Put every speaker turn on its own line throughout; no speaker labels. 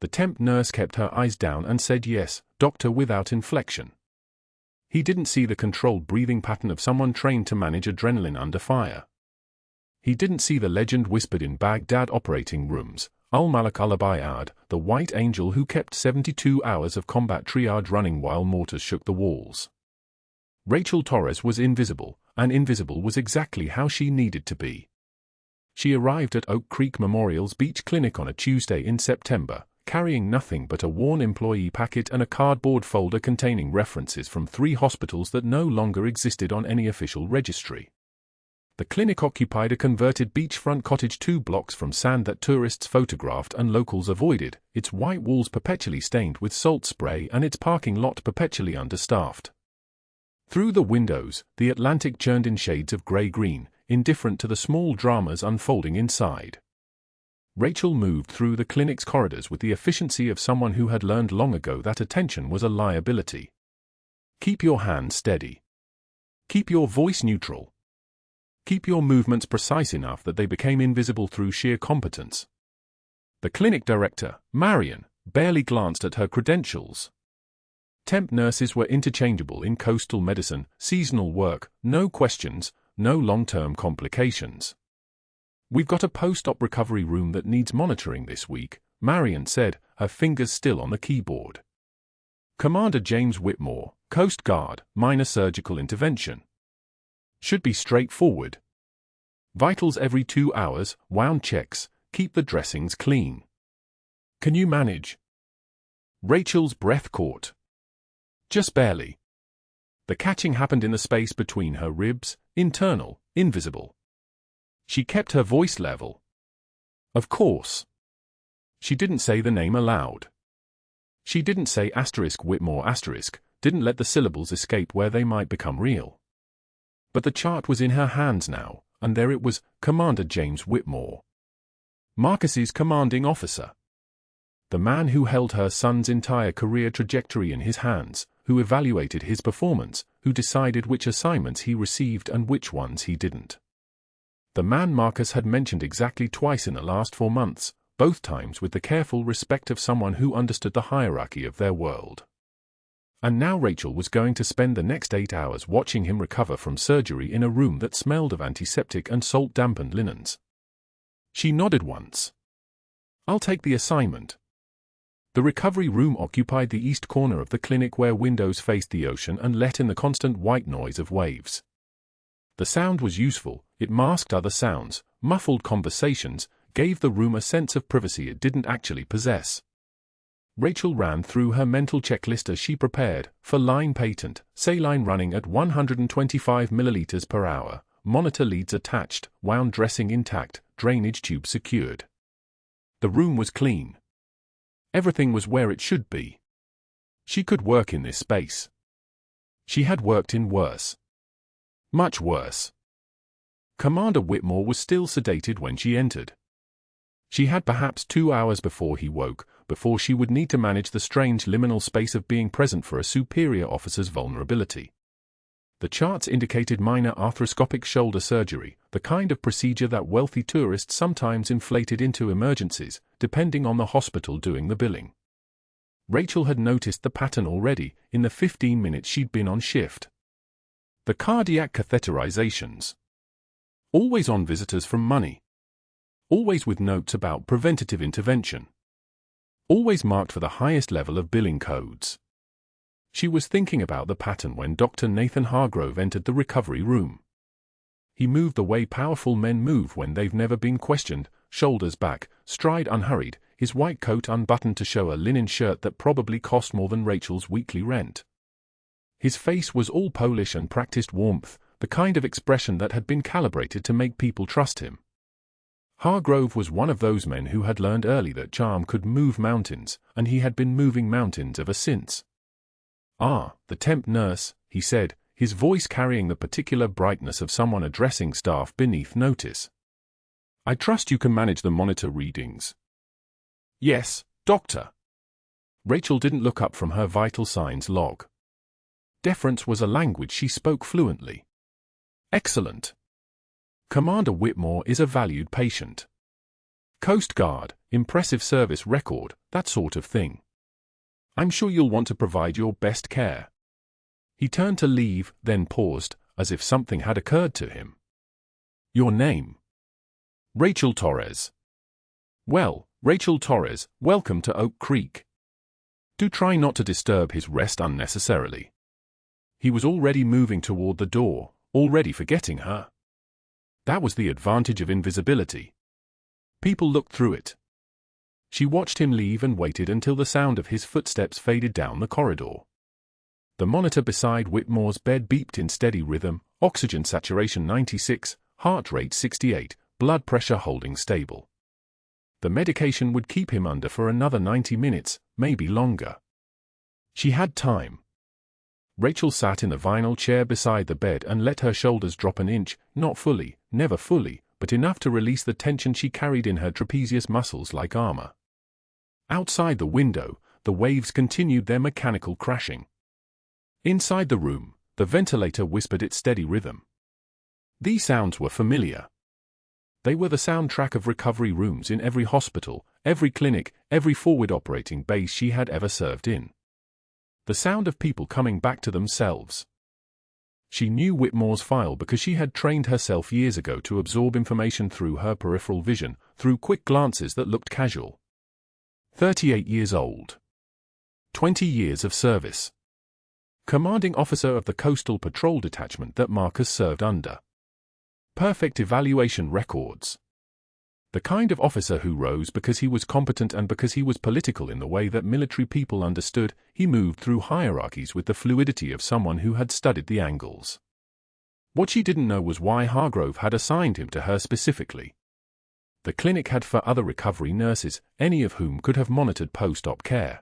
The temp nurse kept her eyes down and said yes, doctor, without inflection. He didn't see the controlled breathing pattern of someone trained to manage adrenaline under fire. He didn't see the legend whispered in Baghdad operating rooms, Al-Malik al-Abayad, the white angel who kept 72 hours of combat triage running while mortars shook the walls. Rachel Torres was invisible, and invisible was exactly how she needed to be. She arrived at Oak Creek Memorial's beach clinic on a Tuesday in September, carrying nothing but a worn employee packet and a cardboard folder containing references from 3 hospitals that no longer existed on any official registry. The clinic occupied a converted beachfront cottage 2 blocks from sand that tourists photographed and locals avoided, its white walls perpetually stained with salt spray and its parking lot perpetually understaffed. Through the windows, the Atlantic churned in shades of grey-green, indifferent to the small dramas unfolding inside. Rachel moved through the clinic's corridors with the efficiency of someone who had learned long ago that attention was a liability. Keep your hands steady. Keep your voice neutral. Keep your movements precise enough that they became invisible through sheer competence. The clinic director, Marion, barely glanced at her credentials. Temp nurses were interchangeable in coastal medicine, seasonal work, no questions, no long-term complications. "We've got a post-op recovery room that needs monitoring this week," Marion said, her fingers still on the keyboard. "Commander James Whitmore, Coast Guard, minor surgical intervention. Should be straightforward. Vitals every 2 hours, wound checks, keep the dressings clean. Can you manage?" Rachel's breath caught. Just barely. The catching happened in the space between her ribs, internal, invisible. She kept her voice level. "Of course." She didn't say the name aloud. She didn't say *Whitmore*, didn't let the syllables escape where they might become real. But the chart was in her hands now, and there it was, Commander James Whitmore. Marcus's commanding officer. The man who held her son's entire career trajectory in his hands, who evaluated his performance, who decided which assignments he received and which ones he didn't. The man Marcus had mentioned exactly twice in the last 4 months, both times with the careful respect of someone who understood the hierarchy of their world. And now Rachel was going to spend the next 8 hours watching him recover from surgery in a room that smelled of antiseptic and salt-dampened linens. She nodded once. "I'll take the assignment." The recovery room occupied the east corner of the clinic where windows faced the ocean and let in the constant white noise of waves. The sound was useful, it masked other sounds, muffled conversations, gave the room a sense of privacy it didn't actually possess. Rachel ran through her mental checklist as she prepared for line patent, saline running at 125 milliliters per hour, monitor leads attached, wound dressing intact, drainage tube secured. The room was clean. Everything was where it should be. She could work in this space. She had worked in worse. Much worse. Commander Whitmore was still sedated when she entered. She had perhaps 2 hours before he woke, before she would need to manage the strange liminal space of being present for a superior officer's vulnerability. The charts indicated minor arthroscopic shoulder surgery, the kind of procedure that wealthy tourists sometimes inflated into emergencies, depending on the hospital doing the billing. Rachel had noticed the pattern already, in the 15 minutes she'd been on shift. The cardiac catheterizations. Always on visitors from money. Always with notes about preventative intervention. Always marked for the highest level of billing codes. She was thinking about the pattern when Dr. Nathan Hargrove entered the recovery room. He moved the way powerful men move when they've never been questioned, shoulders back, stride unhurried, his white coat unbuttoned to show a linen shirt that probably cost more than Rachel's weekly rent. His face was all Polish and practiced warmth, the kind of expression that had been calibrated to make people trust him. Hargrove was one of those men who had learned early that charm could move mountains, and he had been moving mountains ever since. "Ah, the temp nurse," he said, his voice carrying the particular brightness of someone addressing staff beneath notice. "I trust you can manage the monitor readings." "Yes, doctor." Rachel didn't look up from her vital signs log. Deference was a language she spoke fluently. "Excellent. Commander Whitmore is a valued patient. Coast Guard, impressive service record, that sort of thing. I'm sure you'll want to provide your best care. He turned to leave, then paused, as if something had occurred to him. Your name? Rachel Torres. Well, Rachel Torres, welcome to Oak Creek. Do try not to disturb his rest unnecessarily. He was already moving toward the door, already forgetting her. That was the advantage of invisibility. People looked through it. She watched him leave and waited until the sound of his footsteps faded down the corridor. The monitor beside Whitmore's bed beeped in steady rhythm, oxygen saturation 96, heart rate 68, blood pressure holding stable. The medication would keep him under for another 90 minutes, maybe longer. She had time. Rachel sat in the vinyl chair beside the bed and let her shoulders drop an inch, not fully, never fully, but enough to release the tension she carried in her trapezius muscles like armor. Outside the window, the waves continued their mechanical crashing. Inside the room, the ventilator whispered its steady rhythm. These sounds were familiar. They were the soundtrack of recovery rooms in every hospital, every clinic, every forward operating base she had ever served in. The sound of people coming back to themselves. She knew Whitmore's file because she had trained herself years ago to absorb information through her peripheral vision, through quick glances that looked casual. 38 years old. 20 years of service. Commanding officer of the Coastal Patrol Detachment that Marcus served under. Perfect evaluation records. The kind of officer who rose because he was competent and because he was political in the way that military people understood. He moved through hierarchies with the fluidity of someone who had studied the angles. What she didn't know was why Hargrove had assigned him to her specifically. The clinic had 4 other recovery nurses, any of whom could have monitored post-op care.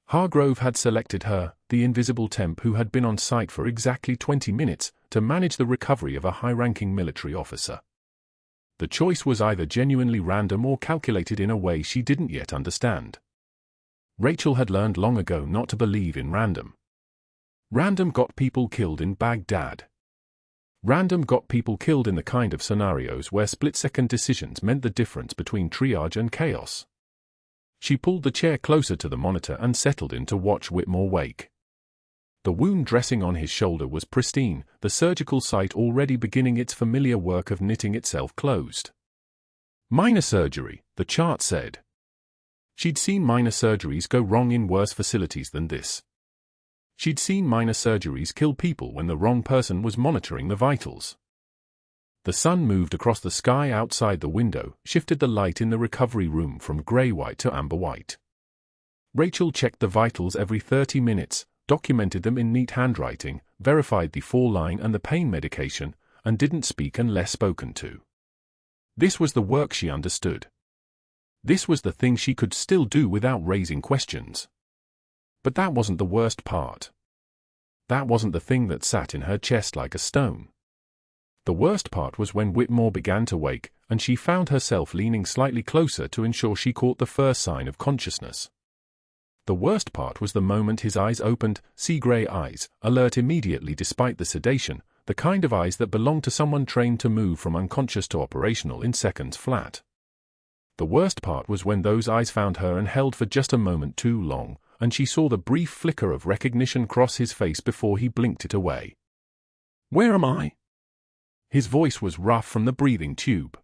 Hargrove had selected her, the invisible temp who had been on site for exactly 20 minutes, to manage the recovery of a high-ranking military officer. The choice was either genuinely random or calculated in a way she didn't yet understand. Rachel had learned long ago not to believe in random. Random got people killed in Baghdad. Random got people killed in the kind of scenarios where split-second decisions meant the difference between triage and chaos. She pulled the chair closer to the monitor and settled in to watch Whitmore wake. The wound dressing on his shoulder was pristine, the surgical site already beginning its familiar work of knitting itself closed. Minor surgery, the chart said. She'd seen minor surgeries go wrong in worse facilities than this. She'd seen minor surgeries kill people when the wrong person was monitoring the vitals. The sun moved across the sky outside the window, shifted the light in the recovery room from grey-white to amber-white. Rachel checked the vitals every 30 minutes, documented them in neat handwriting, verified the fall-line and the pain medication, and didn't speak unless spoken to. This was the work she understood. This was the thing she could still do without raising questions. But that wasn't the worst part. That wasn't the thing that sat in her chest like a stone. The worst part was when Whitmore began to wake, and she found herself leaning slightly closer to ensure she caught the first sign of consciousness. The worst part was the moment his eyes opened, sea-grey eyes, alert immediately despite the sedation, the kind of eyes that belonged to someone trained to move from unconscious to operational in seconds flat. The worst part was when those eyes found her and held for just a moment too long, and she saw the brief flicker of recognition cross his face before he blinked it away. "Where am I?" His voice was rough from the breathing tube.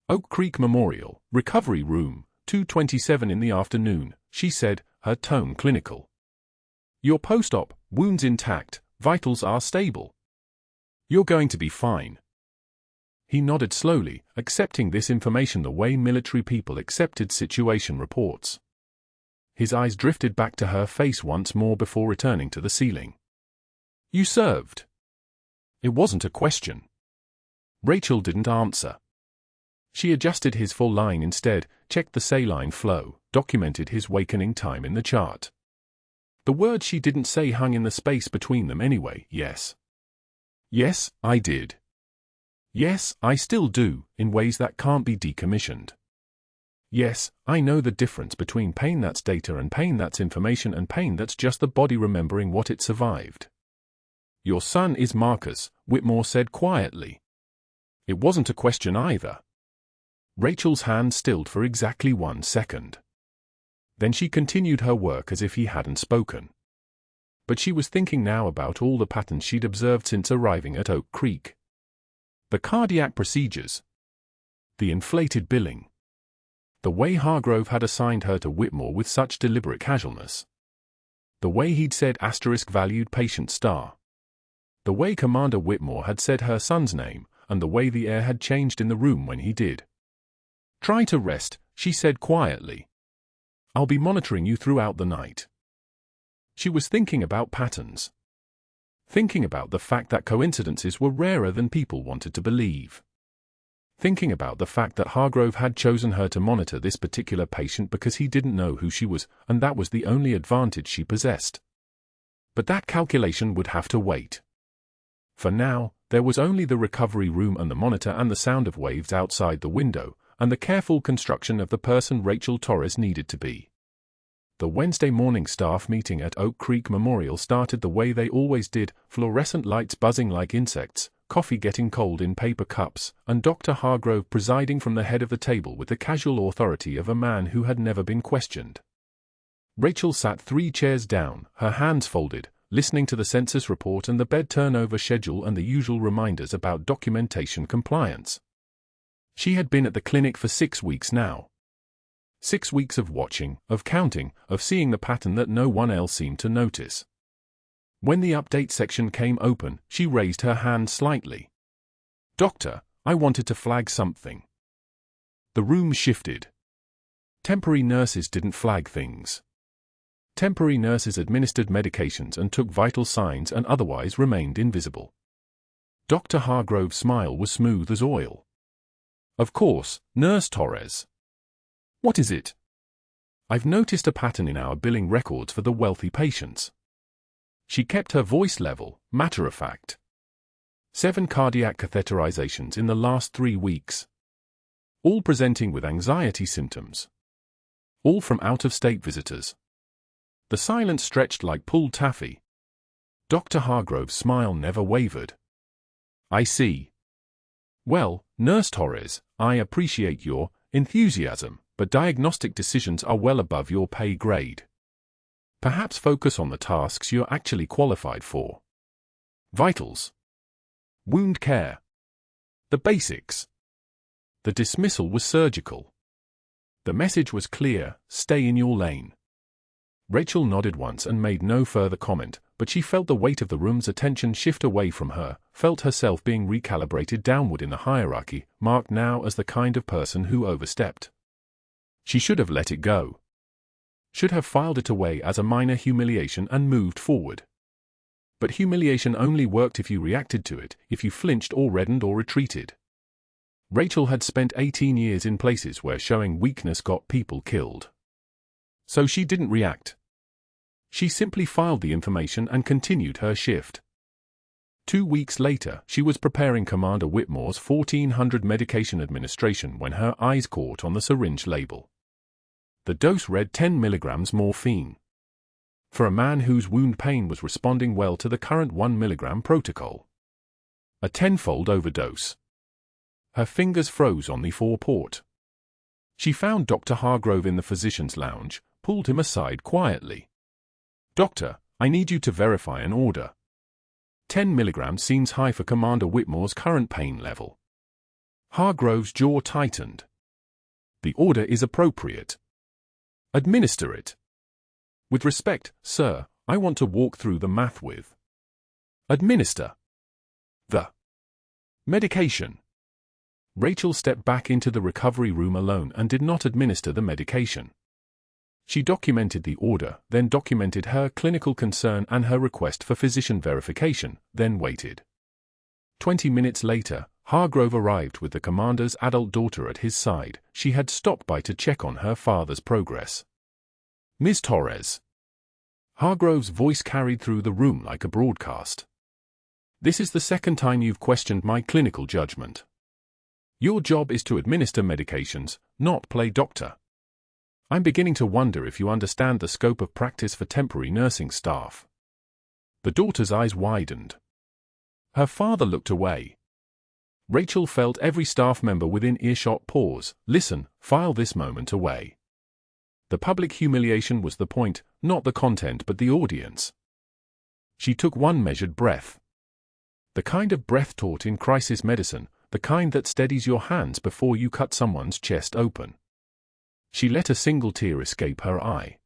"Oak Creek Memorial, Recovery Room, 2:27 in the afternoon," she said, her tone clinical. "Your post-op, wounds intact, vitals are stable. You're going to be fine." He nodded slowly, accepting this information the way military people accepted situation reports. His eyes drifted back to her face once more before returning to the ceiling. "You served." It wasn't a question. Rachel didn't answer. She adjusted his full line instead, checked the saline flow, documented his wakening time in the chart. The words she didn't say hung in the space between them anyway. Yes. Yes, I did. Yes, I still do, in ways that can't be decommissioned. Yes, I know the difference between pain that's data and pain that's information and pain that's just the body remembering what it survived. "Your son is Marcus," Whitmore said quietly. It wasn't a question either. Rachel's hand stilled for exactly 1 second. Then she continued her work as if he hadn't spoken. But she was thinking now about all the patterns she'd observed since arriving at Oak Creek. The cardiac procedures. The inflated billing. The way Hargrove had assigned her to Whitmore with such deliberate casualness. The way he'd said *valued patient star. The way Commander Whitmore had said her son's name, and the way the air had changed in the room when he did. "Try to rest," she said quietly. "I'll be monitoring you throughout the night." She was thinking about patterns. Thinking about the fact that coincidences were rarer than people wanted to believe. Thinking about the fact that Hargrove had chosen her to monitor this particular patient because he didn't know who she was, and that was the only advantage she possessed. But that calculation would have to wait. For now, there was only the recovery room and the monitor and the sound of waves outside the window, and the careful construction of the person Rachel Torres needed to be. The Wednesday morning staff meeting at Oak Creek Memorial started the way they always did, fluorescent lights buzzing like insects, coffee getting cold in paper cups, and Dr. Hargrove presiding from the head of the table with the casual authority of a man who had never been questioned. Rachel sat 3 chairs down, her hands folded, listening to the census report and the bed turnover schedule and the usual reminders about documentation compliance. She had been at the clinic for 6 weeks now. 6 weeks of watching, of counting, of seeing the pattern that no one else seemed to notice. When the update section came open, she raised her hand slightly. "Doctor, I wanted to flag something." The room shifted. Temporary nurses didn't flag things. Temporary nurses administered medications and took vital signs and otherwise remained invisible. Dr. Hargrove's smile was smooth as oil. "Of course, Nurse Torres." "What is it?" "I've noticed a pattern in our billing records for the wealthy patients." She kept her voice level, matter-of-fact. 7 cardiac catheterizations in the last 3 weeks. All presenting with anxiety symptoms. All from out-of-state visitors. The silence stretched like pulled taffy. Dr. Hargrove's smile never wavered. "I see. Well, Nurse Torres, I appreciate your enthusiasm, but diagnostic decisions are well above your pay grade. Perhaps focus on the tasks you're actually qualified for. Vitals. Wound care. The basics." The dismissal was surgical. The message was clear: stay in your lane. Rachel nodded once and made no further comment, but she felt the weight of the room's attention shift away from her, felt herself being recalibrated downward in the hierarchy, marked now as the kind of person who overstepped. She should have let it go. Should have filed it away as a minor humiliation and moved forward. But humiliation only worked if you reacted to it, if you flinched or reddened or retreated. Rachel had spent 18 years in places where showing weakness got people killed. So she didn't react. She simply filed the information and continued her shift. 2 weeks later, she was preparing Commander Whitmore's 1400 medication administration when her eyes caught on the syringe label. The dose read 10 milligrams morphine. For a man whose wound pain was responding well to the current 1 milligram protocol. A 10-fold overdose. Her fingers froze on the foreport. She found Dr. Hargrove in the physician's lounge, pulled him aside quietly. "Doctor, I need you to verify an order. 10 milligrams seems high for Commander Whitmore's current pain level." Hargrove's jaw tightened. "The order is appropriate. Administer it." "With respect, sir, I want to walk through the math with." "Administer the medication." Rachel stepped back into the recovery room alone and did not administer the medication. She documented the order, then documented her clinical concern and her request for physician verification, then waited. 20 minutes later, Hargrove arrived with the commander's adult daughter at his side. She had stopped by to check on her father's progress. "Ms. Torres." Hargrove's voice carried through the room like a broadcast. "This is the second time you've questioned my clinical judgment. Your job is to administer medications, not play doctor. I'm beginning to wonder if you understand the scope of practice for temporary nursing staff." The daughter's eyes widened. Her father looked away. Rachel felt every staff member within earshot pause, listen, file this moment away. The public humiliation was the point, not the content but the audience. She took one measured breath. The kind of breath taught in crisis medicine, the kind that steadies your hands before you cut someone's chest open. She let a single tear escape her eye.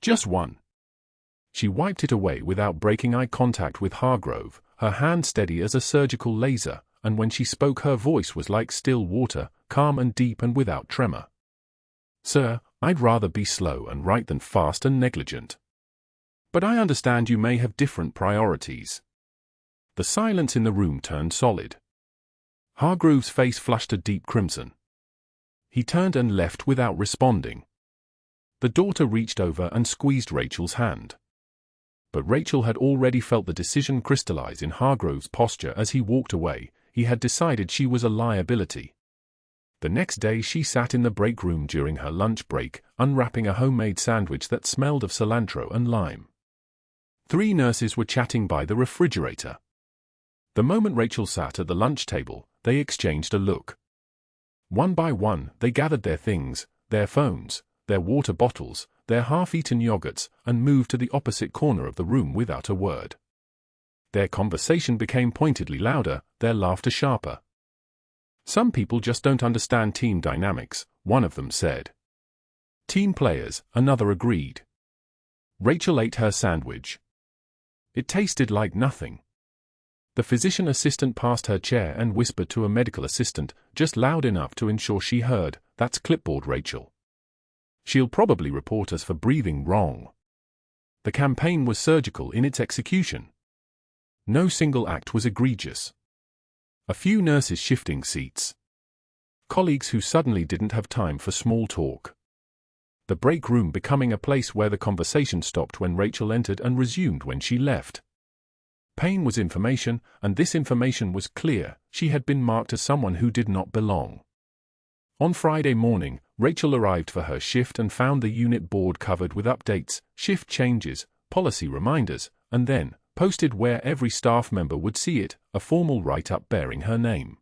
Just one. She wiped it away without breaking eye contact with Hargrove, her hand steady as a surgical laser, and when she spoke her voice was like still water, calm and deep and without tremor. Sir, I'd rather be slow and right than fast and negligent. But I understand you may have different priorities. The silence in the room turned solid. Hargrove's face flushed a deep crimson. He turned and left without responding. The daughter reached over and squeezed Rachel's hand. But Rachel had already felt the decision crystallize in Hargrove's posture as he walked away. He had decided she was a liability. The next day she sat in the break room during her lunch break, unwrapping a homemade sandwich that smelled of cilantro and lime. 3 nurses were chatting by the refrigerator. The moment Rachel sat at the lunch table, they exchanged a look. One by one, they gathered their things, their phones, their water bottles, their half-eaten yogurts, and moved to the opposite corner of the room without a word. Their conversation became pointedly louder, their laughter sharper. Some people just don't understand team dynamics, one of them said. Team players, another agreed. Rachel ate her sandwich. It tasted like nothing. The physician assistant passed her chair and whispered to a medical assistant, just loud enough to ensure she heard, "That's clipboard, Rachel. She'll probably report us for breathing wrong." The campaign was surgical in its execution. No single act was egregious. A few nurses shifting seats. Colleagues who suddenly didn't have time for small talk. The break room becoming a place where the conversation stopped when Rachel entered and resumed when she left. Pain was information, and this information was clear. She had been marked as someone who did not belong. On Friday morning, Rachel arrived for her shift and found the unit board covered with updates, shift changes, policy reminders, and then, posted where every staff member would see it, a formal write-up bearing her name.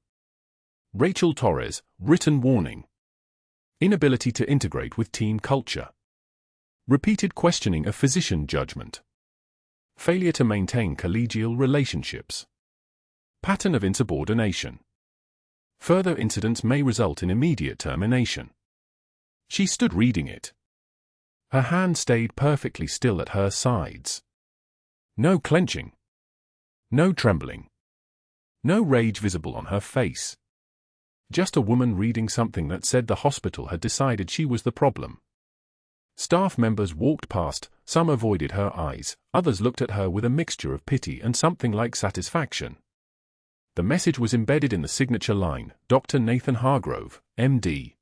Rachel Torres, written warning. Inability to integrate with team culture. Repeated questioning of physician judgment. Failure to maintain collegial relationships. Pattern of insubordination. Further incidents may result in immediate termination. She stood reading it. Her hand stayed perfectly still at her sides. No clenching. No trembling. No rage visible on her face. Just a woman reading something that said the hospital had decided she was the problem. Staff members walked past, some avoided her eyes, others looked at her with a mixture of pity and something like satisfaction. The message was embedded in the signature line, Dr. Nathan Hargrove, MD.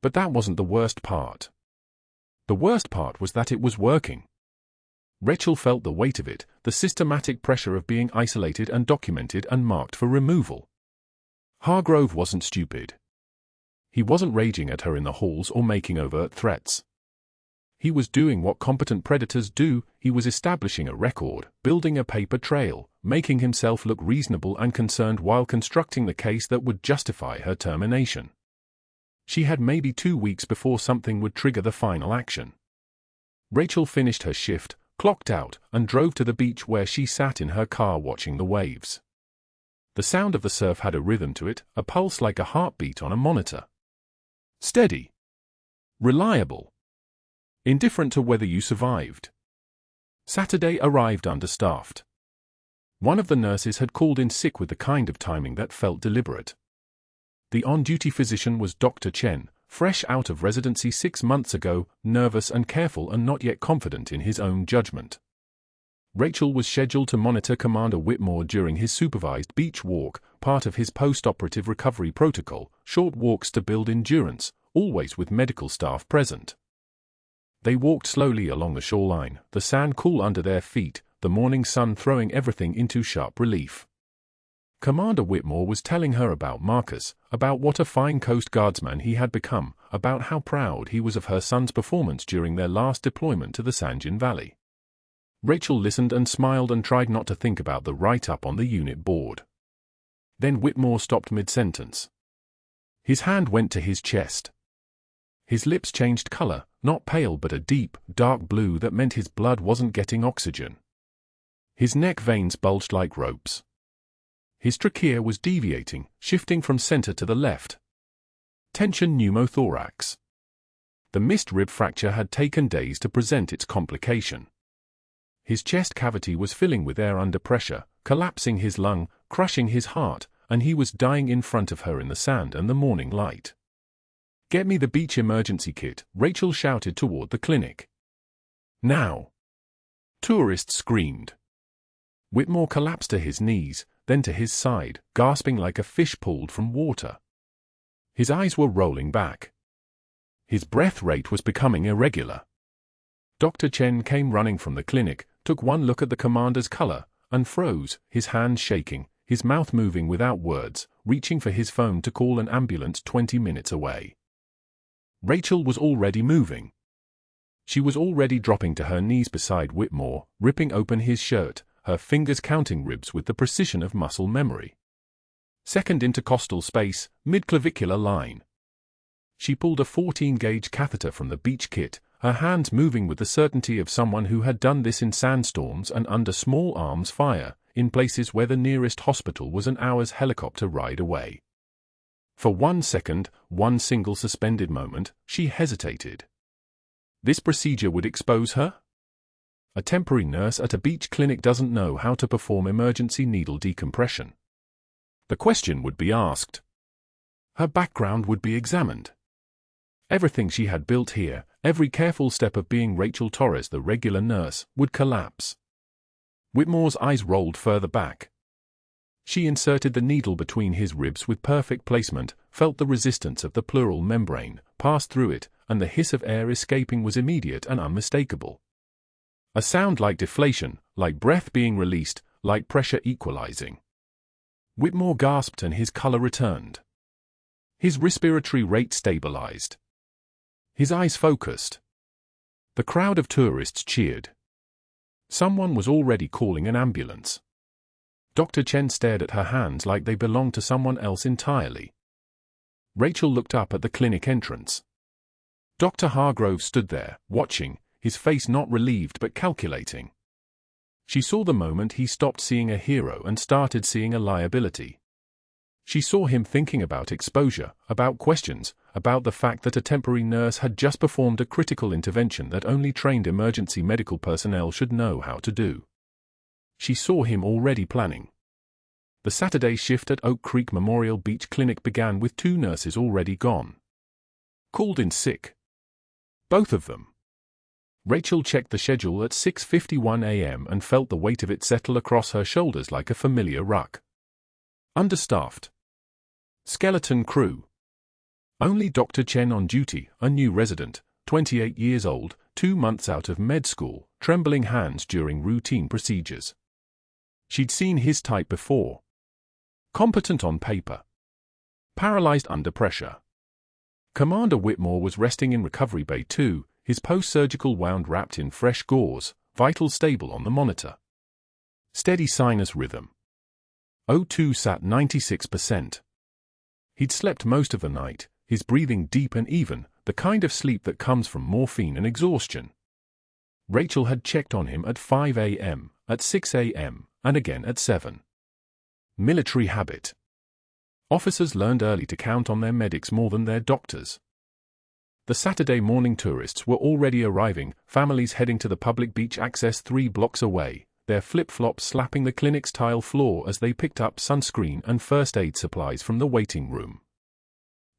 But that wasn't the worst part. The worst part was that it was working. Rachel felt the weight of it, the systematic pressure of being isolated and documented and marked for removal. Hargrove wasn't stupid. He wasn't raging at her in the halls or making overt threats. He was doing what competent predators do. He was establishing a record, building a paper trail, making himself look reasonable and concerned while constructing the case that would justify her termination. She had maybe 2 weeks before something would trigger the final action. Rachel finished her shift, clocked out, and drove to the beach where she sat in her car watching the waves. The sound of the surf had a rhythm to it, a pulse like a heartbeat on a monitor. Steady. Reliable. Indifferent to whether you survived. Saturday arrived understaffed. One of the nurses had called in sick with the kind of timing that felt deliberate. The on-duty physician was Dr. Chen, fresh out of residency 6 months ago, nervous and careful and not yet confident in his own judgment. Rachel was scheduled to monitor Commander Whitmore during his supervised beach walk, part of his post-operative recovery protocol, short walks to build endurance, always with medical staff present. They walked slowly along the shoreline, the sand cool under their feet, the morning sun throwing everything into sharp relief. Commander Whitmore was telling her about Marcus, about what a fine Coast Guardsman he had become, about how proud he was of her son's performance during their last deployment to the Sanjin Valley. Rachel listened and smiled and tried not to think about the write-up on the unit board. Then Whitmore stopped mid-sentence. His hand went to his chest. His lips changed color, not pale but a deep, dark blue that meant his blood wasn't getting oxygen. His neck veins bulged like ropes. His trachea was deviating, shifting from center to the left. Tension pneumothorax. The missed rib fracture had taken days to present its complication. His chest cavity was filling with air under pressure, collapsing his lung, crushing his heart, and he was dying in front of her in the sand and the morning light. "Get me the beach emergency kit," Rachel shouted toward the clinic. "Now!" Tourists screamed. Whitmore collapsed to his knees, then to his side, gasping like a fish pulled from water. His eyes were rolling back. His breath rate was becoming irregular. Dr. Chen came running from the clinic, took one look at the commander's color, and froze, his hands shaking, his mouth moving without words, reaching for his phone to call an ambulance 20 minutes away. Rachel was already moving. She was already dropping to her knees beside Whitmore, ripping open his shirt, her fingers counting ribs with the precision of muscle memory. Second intercostal space, mid-clavicular line. She pulled a 14-gauge catheter from the beach kit, her hands moving with the certainty of someone who had done this in sandstorms and under small arms fire, in places where the nearest hospital was an hour's helicopter ride away. For 1 second, one single suspended moment, she hesitated. This procedure would expose her? A temporary nurse at a beach clinic doesn't know how to perform emergency needle decompression. The question would be asked. Her background would be examined. Everything she had built here, every careful step of being Rachel Torres, the regular nurse, would collapse. Whitmore's eyes rolled further back. She inserted the needle between his ribs with perfect placement, felt the resistance of the pleural membrane, passed through it, and the hiss of air escaping was immediate and unmistakable. A sound like deflation, like breath being released, like pressure equalizing. Whitmore gasped and his color returned. His respiratory rate stabilized. His eyes focused. The crowd of tourists cheered. Someone was already calling an ambulance. Dr. Chen stared at her hands like they belonged to someone else entirely. Rachel looked up at the clinic entrance. Dr. Hargrove stood there, watching, his face not relieved but calculating. She saw the moment he stopped seeing a hero and started seeing a liability. She saw him thinking about exposure, about questions, about the fact that a temporary nurse had just performed a critical intervention that only trained emergency medical personnel should know how to do. She saw him already planning. The Saturday shift at Oak Creek Memorial Beach Clinic began with 2 nurses already gone. Called in sick. Both of them. Rachel checked the schedule at 6:51 a.m. and felt the weight of it settle across her shoulders like a familiar ruck. Understaffed. Skeleton crew. Only Dr. Chen on duty, a new resident, 28 years old, 2 months out of med school, trembling hands during routine procedures. She'd seen his type before. Competent on paper. Paralyzed under pressure. Commander Whitmore was resting in Recovery Bay 2, his post-surgical wound wrapped in fresh gauze, vitals stable on the monitor. Steady sinus rhythm. O2 sat 96%. He'd slept most of the night, his breathing deep and even, the kind of sleep that comes from morphine and exhaustion. Rachel had checked on him at 5 a.m., at 6 a.m., and again at 7. Military habit. Officers learned early to count on their medics more than their doctors. The Saturday morning tourists were already arriving, families heading to the public beach access 3 blocks away, their flip-flops slapping the clinic's tile floor as they picked up sunscreen and first aid supplies from the waiting room.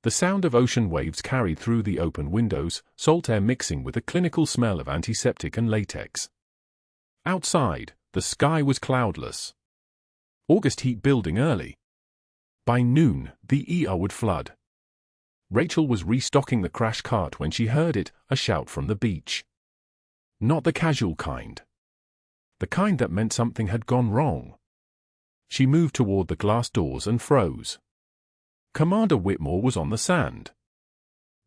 The sound of ocean waves carried through the open windows, salt air mixing with a clinical smell of antiseptic and latex. Outside, the sky was cloudless. August heat building early. By noon, the ER would flood. Rachel was restocking the crash cart when she heard it, a shout from the beach. Not the casual kind. The kind that meant something had gone wrong. She moved toward the glass doors and froze. Commander Whitmore was on the sand.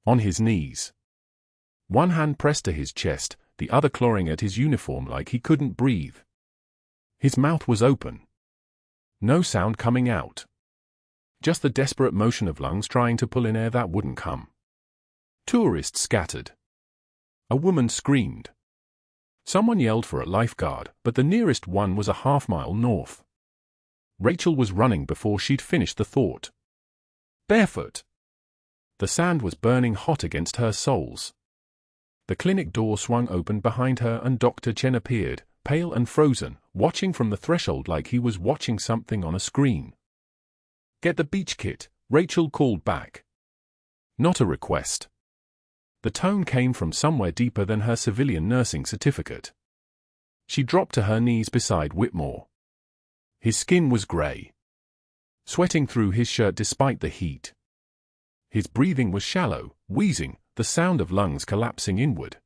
On his knees. One hand pressed to his chest, the other clawing at his uniform like he couldn't breathe. His mouth was open. No sound coming out. just the desperate motion of lungs trying to pull in air that wouldn't come. Tourists scattered. A woman screamed. Someone yelled for a lifeguard, but the nearest one was a half-mile north. Rachel was running before she'd finished the thought. Barefoot. The sand was burning hot against her soles. The clinic door swung open behind her and Dr. Chen appeared, pale and frozen, watching from the threshold like he was watching something on a screen. Get the beach kit, Rachel called back. Not a request. The tone came from somewhere deeper than her civilian nursing certificate. She dropped to her knees beside Whitmore. His skin was grey, sweating through his shirt despite the heat. His breathing was shallow, wheezing, the sound of lungs collapsing inward.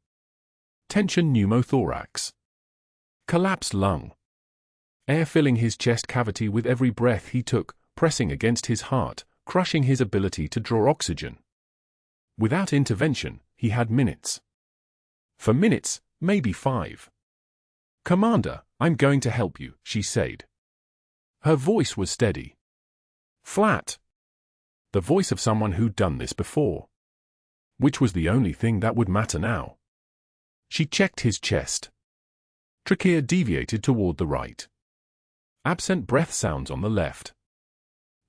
Tension pneumothorax. Collapsed lung. Air filling his chest cavity with every breath he took, pressing against his heart, crushing his ability to draw oxygen. Without intervention, he had minutes. For minutes, maybe 5. Commander, I'm going to help you, she said. Her voice was steady. Flat. The voice of someone who'd done this before. Which was the only thing that would matter now. She checked his chest. Trachea deviated toward the right. Absent breath sounds on the left.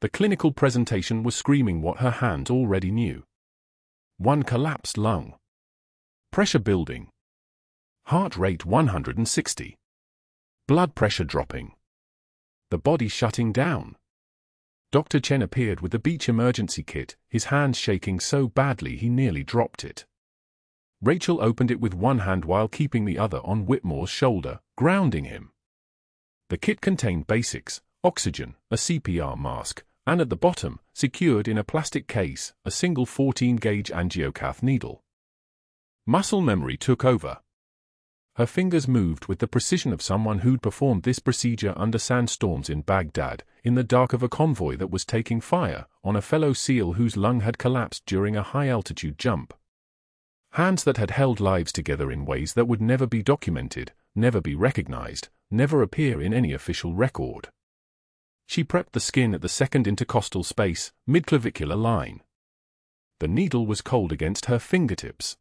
The clinical presentation was screaming what her hands already knew. One collapsed lung. Pressure building. Heart rate 160. Blood pressure dropping. The body shutting down. Dr. Chen appeared with the beach emergency kit, his hands shaking so badly he nearly dropped it. Rachel opened it with one hand while keeping the other on Whitmore's shoulder, grounding him. The kit contained basics, oxygen, a CPR mask, and at the bottom, secured in a plastic case, a single 14-gauge angiocath needle. Muscle memory took over. Her fingers moved with the precision of someone who'd performed this procedure under sandstorms in Baghdad, in the dark of a convoy that was taking fire, on a fellow SEAL whose lung had collapsed during a high-altitude jump. Hands that had held lives together in ways that would never be documented, never be recognized, never appear in any official record. She prepped the skin at the second intercostal space, midclavicular line. The needle was cold against her fingertips.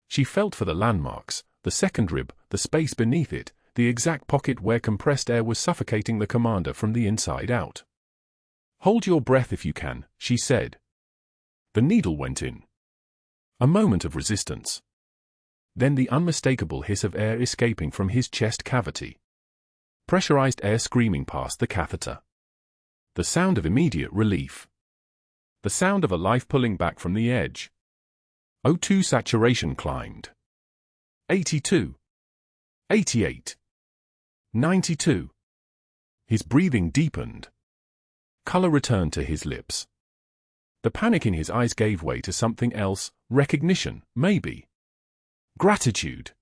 She felt for the landmarks, the second rib, the space beneath it, the exact pocket where compressed air was suffocating the commander from the inside out. Hold your breath if you can, she said. The needle went in. A moment of resistance. Then the unmistakable hiss of air escaping from his chest cavity. Pressurized air screaming past the catheter. The sound of immediate relief. The sound of a life pulling back from the edge. O2 saturation climbed. 82. 88. 92. His breathing deepened. Color returned to his lips. The panic in his eyes gave way to something else, recognition, maybe. Gratitude.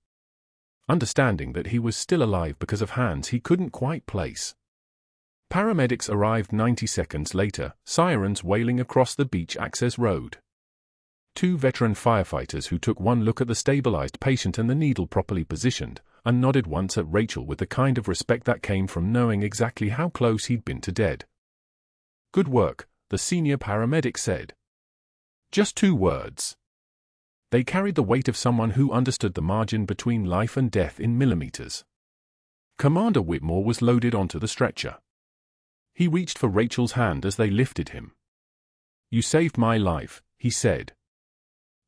Understanding that he was still alive because of hands he couldn't quite place. Paramedics arrived 90 seconds later, sirens wailing across the beach access road. 2 veteran firefighters who took one look at the stabilized patient and the needle properly positioned, and nodded once at Rachel with the kind of respect that came from knowing exactly how close he'd been to dead. Good work, the senior paramedic said. Just 2 words. They carried the weight of someone who understood the margin between life and death in millimeters. Commander Whitmore was loaded onto the stretcher. He reached for Rachel's hand as they lifted him. You saved my life, he said.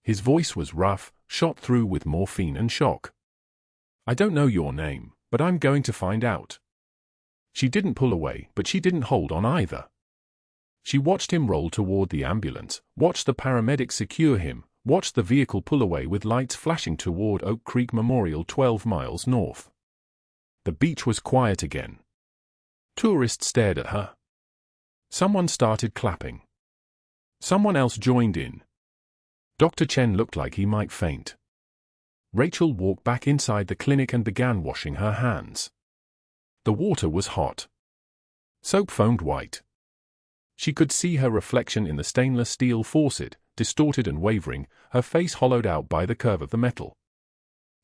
His voice was rough, shot through with morphine and shock. I don't know your name, but I'm going to find out. She didn't pull away, but she didn't hold on either. She watched him roll toward the ambulance, watched the paramedics secure him, watched the vehicle pull away with lights flashing toward Oak Creek Memorial 12 miles north. The beach was quiet again. Tourists stared at her. Someone started clapping. Someone else joined in. Dr. Chen looked like he might faint. Rachel walked back inside the clinic and began washing her hands. The water was hot. Soap foamed white. She could see her reflection in the stainless steel faucet, distorted and wavering, her face hollowed out by the curve of the metal.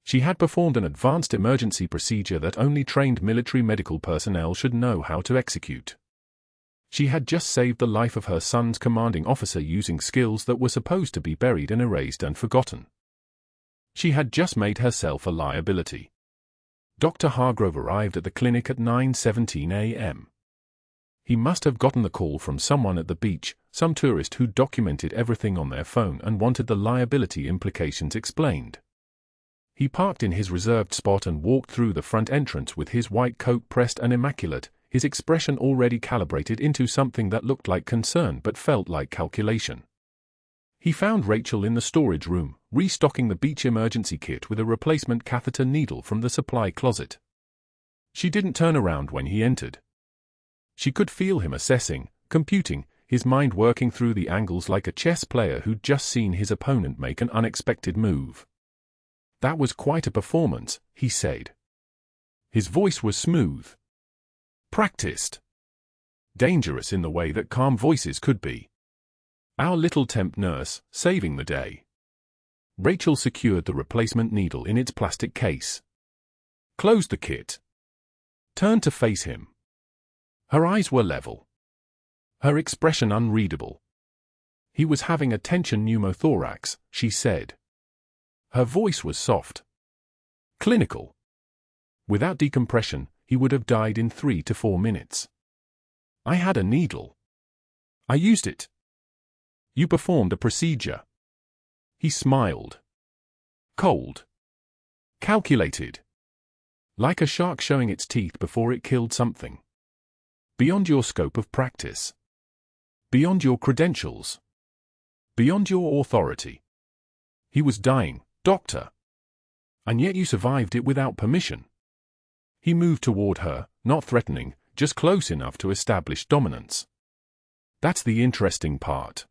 She had performed an advanced emergency procedure that only trained military medical personnel should know how to execute. She had just saved the life of her son's commanding officer using skills that were supposed to be buried and erased and forgotten. She had just made herself a liability. Dr. Hargrove arrived at the clinic at 9:17 a.m. He must have gotten the call from someone at the beach, some tourist who documented everything on their phone and wanted the liability implications explained. He parked in his reserved spot and walked through the front entrance with his white coat pressed and immaculate, his expression already calibrated into something that looked like concern but felt like calculation. He found Rachel in the storage room, restocking the beach emergency kit with a replacement catheter needle from the supply closet. She didn't turn around when he entered. She could feel him assessing, computing, his mind working through the angles like a chess player who'd just seen his opponent make an unexpected move. "That was quite a performance," he said. His voice was smooth. Practiced. Dangerous in the way that calm voices could be. Our little temp nurse, saving the day. Rachel secured the replacement needle in its plastic case. Closed the kit. Turned to face him. Her eyes were level. Her expression unreadable. He was having a tension pneumothorax, she said. Her voice was soft. Clinical. Without decompression, he would have died in 3 to 4 minutes. I had a needle. I used it. You performed a procedure. He smiled. Cold. Calculated. Like a shark showing its teeth before it killed something. Beyond your scope of practice. Beyond your credentials. Beyond your authority. He was dying, doctor. And yet you survived it without permission. He moved toward her, not threatening, just close enough to establish dominance. That's the interesting part.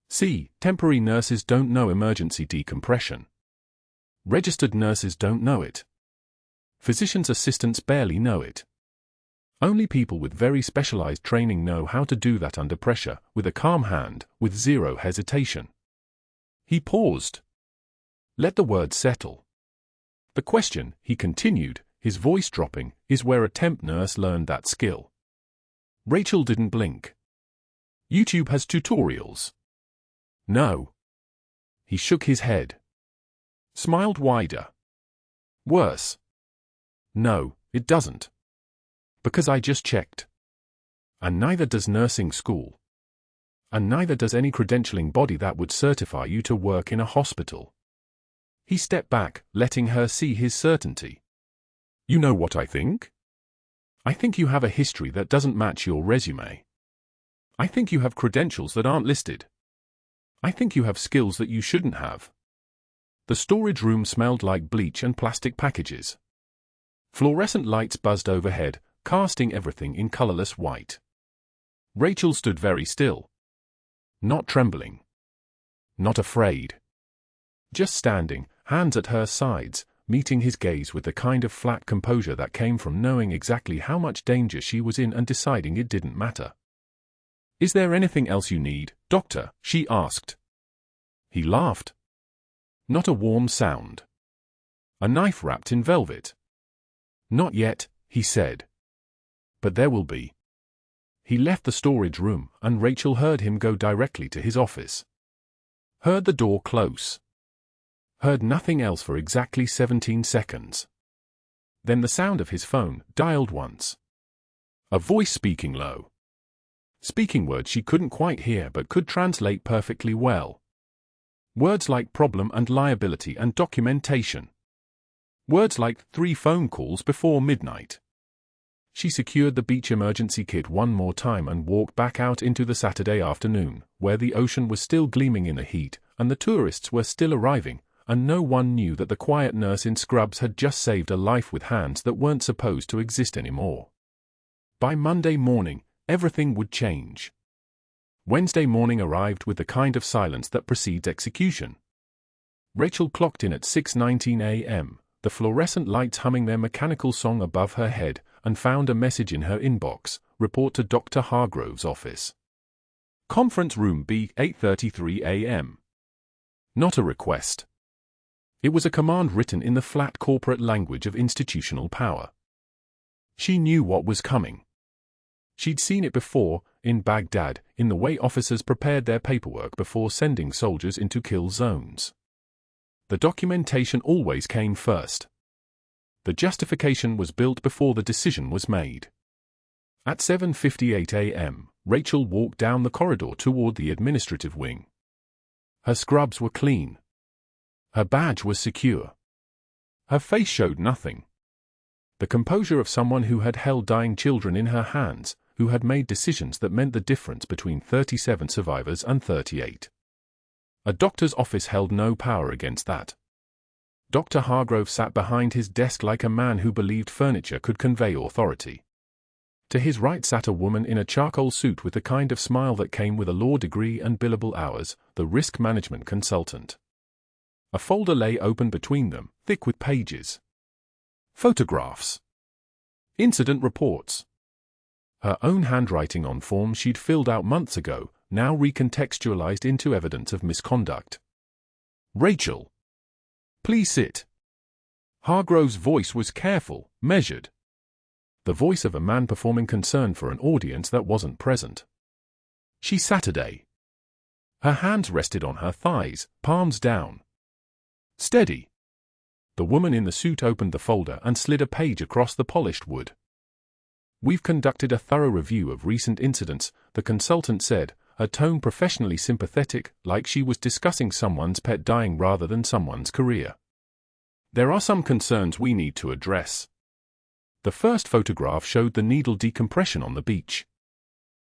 See, temporary nurses don't know emergency decompression. Registered nurses don't know it. Physician's assistants barely know it. Only people with very specialized training know how to do that under pressure, with a calm hand, with zero hesitation. He paused. Let the words settle. The question, he continued, his voice dropping, is where a temp nurse learned that skill. Rachel didn't blink. YouTube has tutorials. No. He shook his head. Smiled wider. Worse. No, it doesn't. Because I just checked. And neither does nursing school. And neither does any credentialing body that would certify you to work in a hospital. He stepped back, letting her see his certainty. You know what I think? I think you have a history that doesn't match your resume. I think you have credentials that aren't listed. I think you have skills that you shouldn't have. The storage room smelled like bleach and plastic packages. Fluorescent lights buzzed overhead, casting everything in colorless white. Rachel stood very still. Not trembling. Not afraid. Just standing, hands at her sides, meeting his gaze with the kind of flat composure that came from knowing exactly how much danger she was in and deciding it didn't matter. Is there anything else you need, doctor? She asked. He laughed. Not a warm sound. A knife wrapped in velvet. Not yet, he said. But there will be. He left the storage room, and Rachel heard him go directly to his office. Heard the door close. Heard nothing else for exactly 17 seconds. Then the sound of his phone, dialed once. A voice speaking low. Speaking words she couldn't quite hear but could translate perfectly well. Words like problem and liability and documentation. Words like 3 phone calls before midnight. She secured the beach emergency kit one more time and walked back out into the Saturday afternoon, where the ocean was still gleaming in the heat, and the tourists were still arriving, and no one knew that the quiet nurse in scrubs had just saved a life with hands that weren't supposed to exist anymore. By Monday morning, everything would change. Wednesday morning arrived with the kind of silence that precedes execution. Rachel clocked in at 6:19 a.m., the fluorescent lights humming their mechanical song above her head, and found a message in her inbox, report to Dr. Hargrove's office. Conference room B, 8:33 a.m. Not a request. It was a command written in the flat corporate language of institutional power. She knew what was coming. She'd seen it before, in Baghdad, in the way officers prepared their paperwork before sending soldiers into kill zones. The documentation always came first. The justification was built before the decision was made. At 7:58 a.m., Rachel walked down the corridor toward the administrative wing. Her scrubs were clean. Her badge was secure. Her face showed nothing. The composure of someone who had held dying children in her hands, who had made decisions that meant the difference between 37 survivors and 38. A doctor's office held no power against that. Dr. Hargrove sat behind his desk like a man who believed furniture could convey authority. To his right sat a woman in a charcoal suit with the kind of smile that came with a law degree and billable hours, the risk management consultant. A folder lay open between them, thick with pages. Photographs. Incident reports. Her own handwriting on forms she'd filled out months ago, now recontextualized into evidence of misconduct. Rachel. Please sit. Hargrove's voice was careful, measured. The voice of a man performing concern for an audience that wasn't present. She sat a day. Her hands rested on her thighs, palms down. Steady. The woman in the suit opened the folder and slid a page across the polished wood. We've conducted a thorough review of recent incidents, the consultant said, her tone professionally sympathetic, like she was discussing someone's pet dying rather than someone's career. There are some concerns we need to address. The first photograph showed the needle decompression on the beach.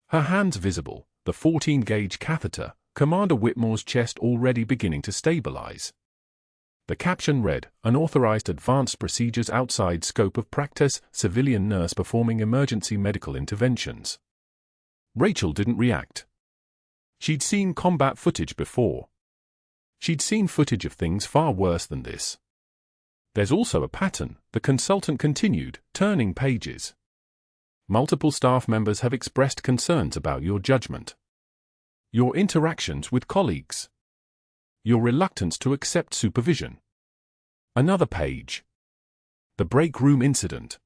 Her hands visible, the 14-gauge catheter, Commander Whitmore's chest already beginning to stabilize. The caption read, "Unauthorized advanced procedures outside scope of practice, civilian nurse performing emergency medical interventions." Rachel didn't react. She'd seen combat footage before. She'd seen footage of things far worse than this. There's also a pattern, the consultant continued, turning pages. Multiple staff members have expressed concerns about your judgment. Your interactions with colleagues. Your reluctance to accept supervision. Another page. The break room incident.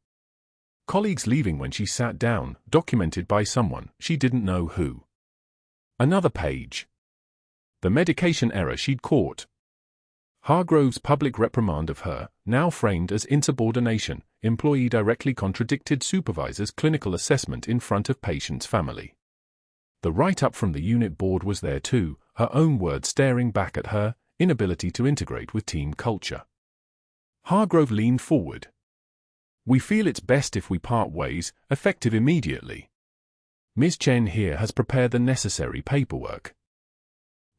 Colleagues leaving when she sat down, documented by someone, she didn't know who. Another page. The medication error she'd caught. Hargrove's public reprimand of her, now framed as insubordination, employee directly contradicted supervisor's clinical assessment in front of patient's family. The write-up from the unit board was there too, her own words staring back at her, inability to integrate with team culture. Hargrove leaned forward. "We feel it's best if we part ways, effective immediately. Ms. Chen here has prepared the necessary paperwork."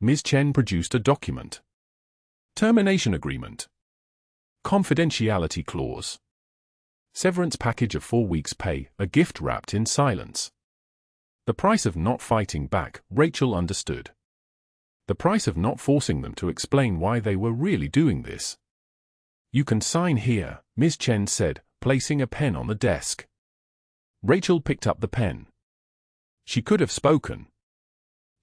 Ms. Chen produced a document. Termination agreement. Confidentiality clause. Severance package of 4 weeks' pay, a gift wrapped in silence. The price of not fighting back, Rachel understood. The price of not forcing them to explain why they were really doing this. "You can sign here," Ms. Chen said, placing a pen on the desk. Rachel picked up the pen. She could have spoken.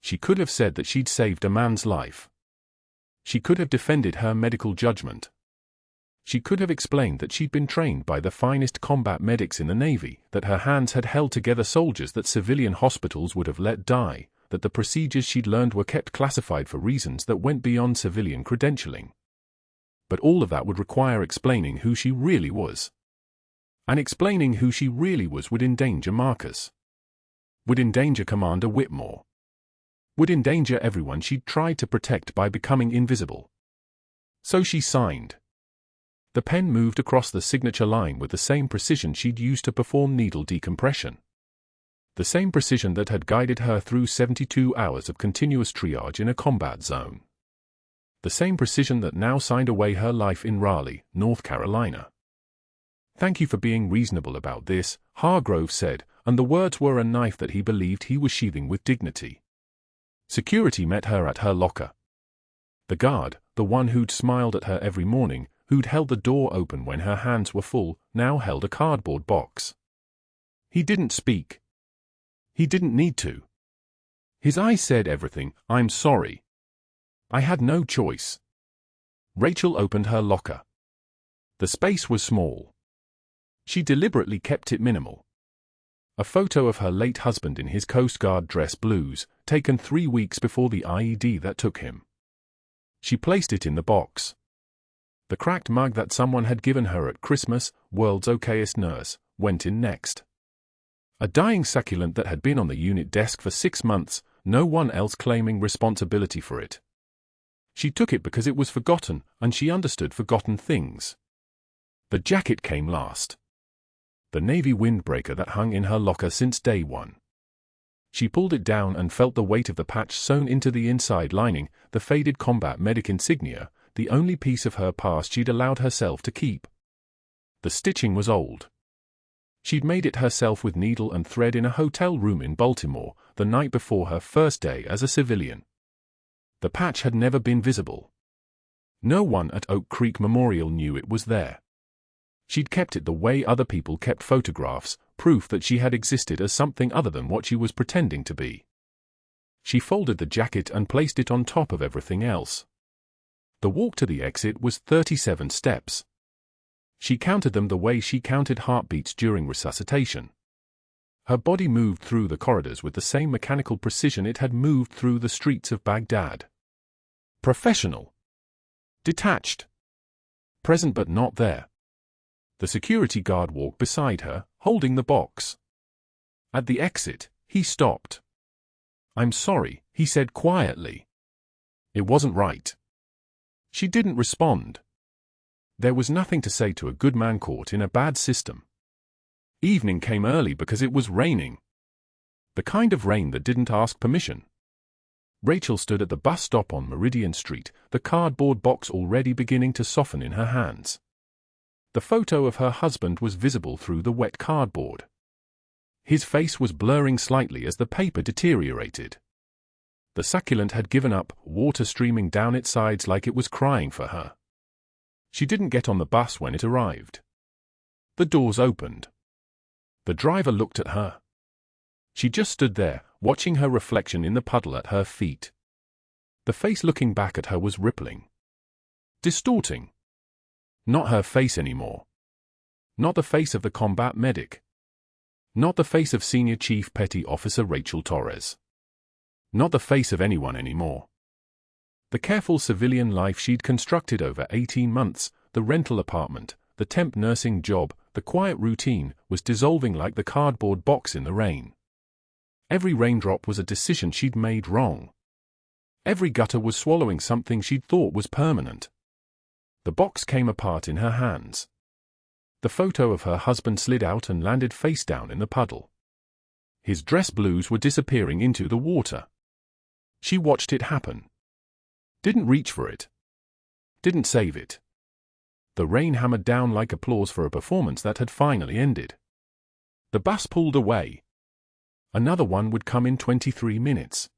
She could have said that she'd saved a man's life. She could have defended her medical judgment. She could have explained that she'd been trained by the finest combat medics in the Navy, that her hands had held together soldiers that civilian hospitals would have let die, that the procedures she'd learned were kept classified for reasons that went beyond civilian credentialing. But all of that would require explaining who she really was. And explaining who she really was would endanger Marcus. Would endanger Commander Whitmore. Would endanger everyone she'd tried to protect by becoming invisible. So she signed. The pen moved across the signature line with the same precision she'd used to perform needle decompression. The same precision that had guided her through 72 hours of continuous triage in a combat zone. The same precision that now signed away her life in Raleigh, North Carolina. "Thank you for being reasonable about this," Hargrove said, and the words were a knife that he believed he was sheathing with dignity. Security met her at her locker. The guard, the one who'd smiled at her every morning, who'd held the door open when her hands were full, now held a cardboard box. He didn't speak. He didn't need to. His eyes said everything. "I'm sorry. I had no choice." Rachel opened her locker. The space was small. She deliberately kept it minimal. A photo of her late husband in his Coast Guard dress blues, taken 3 weeks before the IED that took him. She placed it in the box. The cracked mug that someone had given her at Christmas, world's okayest nurse, went in next. A dying succulent that had been on the unit desk for 6 months, no one else claiming responsibility for it. She took it because it was forgotten, and she understood forgotten things. The jacket came last. The navy windbreaker that hung in her locker since day one. She pulled it down and felt the weight of the patch sewn into the inside lining, the faded combat medic insignia, the only piece of her past she'd allowed herself to keep. The stitching was old. She'd made it herself with needle and thread in a hotel room in Baltimore, the night before her first day as a civilian. The patch had never been visible. No one at Oak Creek Memorial knew it was there. She'd kept it the way other people kept photographs, proof that she had existed as something other than what she was pretending to be. She folded the jacket and placed it on top of everything else. The walk to the exit was 37 steps. She counted them the way she counted heartbeats during resuscitation. Her body moved through the corridors with the same mechanical precision it had moved through the streets of Baghdad. Professional. Detached. Present but not there. The security guard walked beside her, holding the box. At the exit, he stopped. "I'm sorry," he said quietly. "It wasn't right." She didn't respond. There was nothing to say to a good man caught in a bad system. Evening came early because it was raining. The kind of rain that didn't ask permission. Rachel stood at the bus stop on Meridian Street, the cardboard box already beginning to soften in her hands. The photo of her husband was visible through the wet cardboard. His face was blurring slightly as the paper deteriorated. The succulent had given up, water streaming down its sides like it was crying for her. She didn't get on the bus when it arrived. The doors opened. The driver looked at her. She just stood there, watching her reflection in the puddle at her feet. The face looking back at her was rippling. Distorting. Not her face anymore. Not the face of the combat medic. Not the face of Senior Chief Petty Officer Rachel Torres. Not the face of anyone anymore. The careful civilian life she'd constructed over 18 months, the rental apartment, the temp nursing job, the quiet routine, was dissolving like the cardboard box in the rain. Every raindrop was a decision she'd made wrong. Every gutter was swallowing something she'd thought was permanent. The box came apart in her hands. The photo of her husband slid out and landed face down in the puddle. His dress blues were disappearing into the water. She watched it happen. Didn't reach for it. Didn't save it. The rain hammered down like applause for a performance that had finally ended. The bus pulled away. Another one would come in 23 minutes.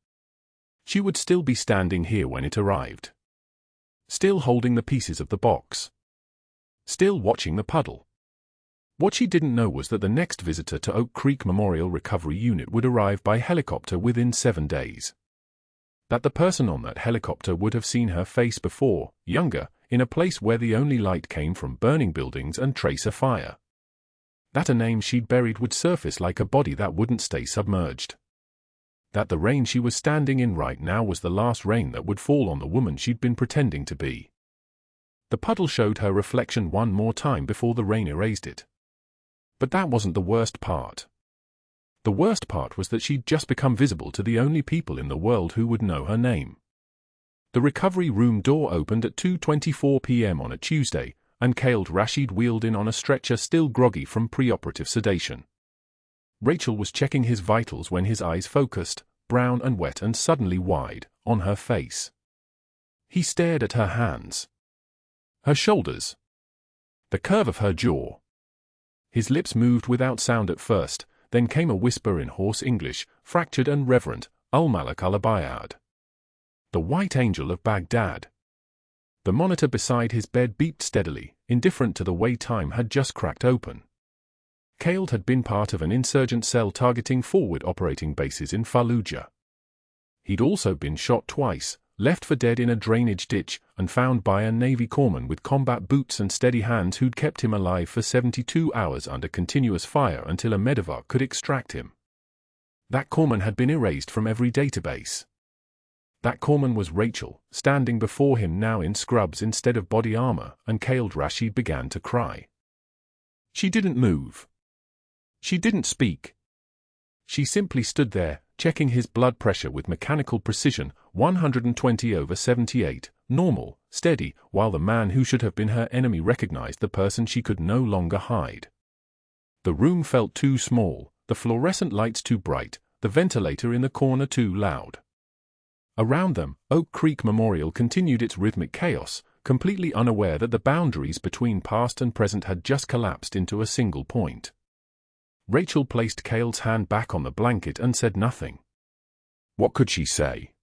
She would still be standing here when it arrived. Still holding the pieces of the box. Still watching the puddle. What she didn't know was that the next visitor to Oak Creek Memorial Recovery Unit would arrive by helicopter within 7 days. That the person on that helicopter would have seen her face before, younger, in a place where the only light came from burning buildings and trace of fire. That a name she'd buried would surface like a body that wouldn't stay submerged. That the rain she was standing in right now was the last rain that would fall on the woman she'd been pretending to be. The puddle showed her reflection one more time before the rain erased it. But that wasn't the worst part. The worst part was that she'd just become visible to the only people in the world who would know her name. The recovery room door opened at 2:24 p.m. on a Tuesday, and Khaled Rashid wheeled in on a stretcher still groggy from preoperative sedation. Rachel was checking his vitals when his eyes focused, brown and wet and suddenly wide, on her face. He stared at her hands. Her shoulders. The curve of her jaw. His lips moved without sound at first, then came a whisper in hoarse English, fractured and reverent, Al-Malik al-Abayad. The White Angel of Baghdad. The monitor beside his bed beeped steadily, indifferent to the way time had just cracked open. Khaled had been part of an insurgent cell targeting forward operating bases in Fallujah. He'd also been shot twice, left for dead in a drainage ditch, and found by a Navy corpsman with combat boots and steady hands who'd kept him alive for 72 hours under continuous fire until a medevac could extract him. That corpsman had been erased from every database. That corpsman was Rachel, standing before him now in scrubs instead of body armor, and Khaled Rashid began to cry. She didn't move. She didn't speak. She simply stood there, checking his blood pressure with mechanical precision, 120/78, normal, steady, while the man who should have been her enemy recognized the person she could no longer hide. The room felt too small, the fluorescent lights too bright, the ventilator in the corner too loud. Around them, Oak Creek Memorial continued its rhythmic chaos, completely unaware that the boundaries between past and present had just collapsed into a single point. Rachel placed Khaled's hand back on the blanket and said nothing. What could she say?